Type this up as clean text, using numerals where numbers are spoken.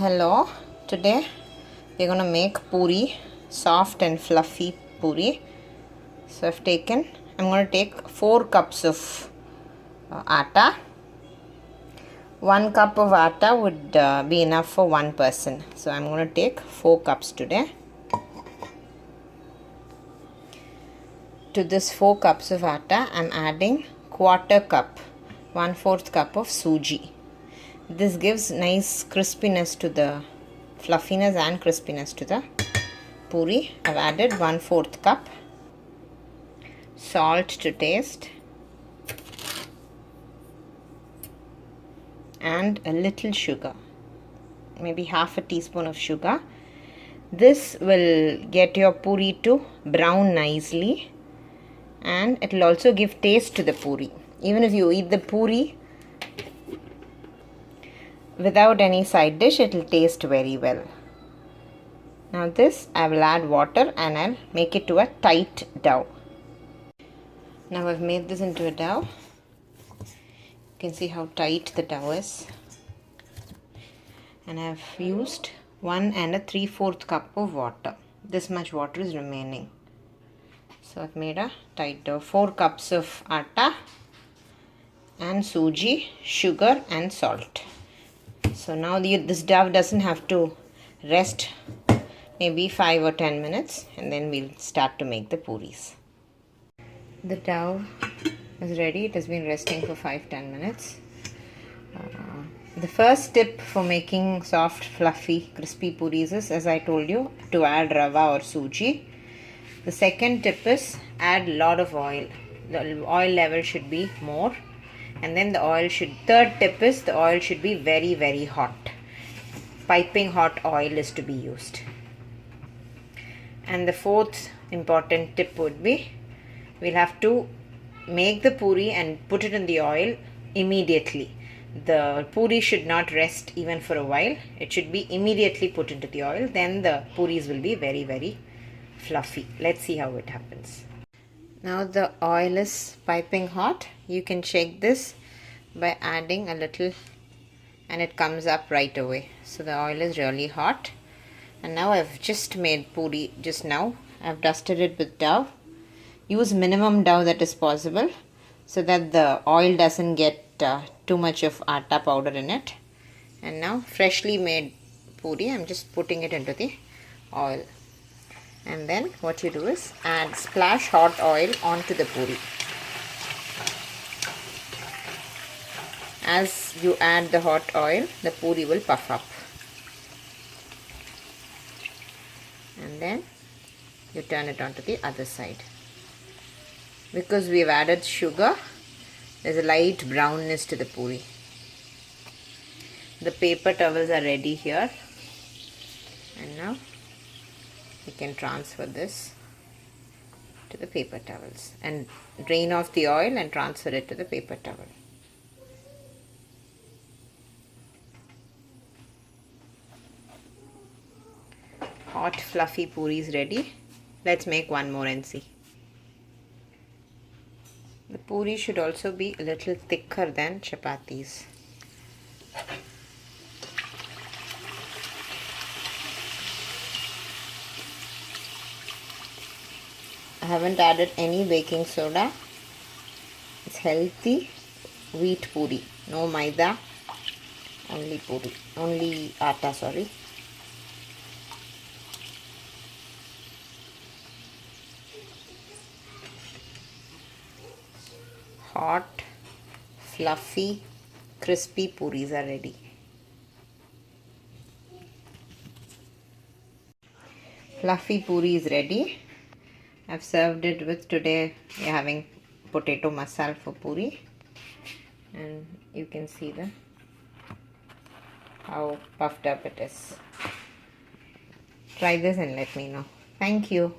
Hello, today we're going to make puri, soft and fluffy puri. So I'm going to take 4 cups of atta. 1 cup of atta would be enough for one person. So I'm going to take 4 cups today. To this 4 cups of atta, I'm adding 1/4 cup, 1/4 cup of suji. This gives nice crispiness to the fluffiness and crispiness to the puri. I've added 1/4 cup. Salt to taste. And a little sugar. Maybe half a teaspoon of sugar. This will get your puri to brown nicely. And it will also give taste to the puri. Even if you eat the puri without any side dish, it will taste very well. Now this I will add water and I'll make it to a tight dough. Now I've made this into a dough. You can see how tight the dough is. And I've used 1 3/4 cup of water. This much water is remaining. So I've made a tight dough. 4 cups of atta and suji, sugar and salt. So now this dough doesn't have to rest maybe 5 or 10 minutes, and then we'll start to make the puris. The dough is ready. It has been resting for 5-10 minutes. The first tip for making soft, fluffy, crispy puris is, as I told you, to add rava or suji. The second tip is add a lot of oil. The oil level should be more. And then third tip is the oil should be very, very hot. Piping hot oil is to be used. And the fourth important tip would be, we'll have to make the puri and put it in the oil immediately. The puri should not rest even for a while. It should be immediately put into the oil. Then the puris will be very, very fluffy. Let's see how it happens. Now the oil is piping hot. You can check this by adding a little, and it comes up right away. So the oil is really hot. And now I've just made puri just now. I've dusted it with dough. Use minimum dough that is possible so that the oil doesn't get too much of atta powder in it. And now freshly made puri, I'm just putting it into the oil. And then what you do is splash hot oil onto the puri. As you add the hot oil, the puri will puff up. And then you turn it onto the other side. Because we've added sugar, there's a light brownness to the puri. The paper towels are ready here. And now you can transfer this to the paper towels and drain off the oil and transfer it to the paper towel. Hot fluffy puri is ready. Let's make one more and see. The puri should also be a little thicker than chapatis. I haven't added any baking soda. It's healthy wheat puri. No maida. Only puri. Only atta, sorry. Hot, fluffy, crispy puris are ready. Fluffy puri is ready. I've served it with, today we're having potato masala for puri, and you can see how puffed up it is. Try this and let me know. Thank you.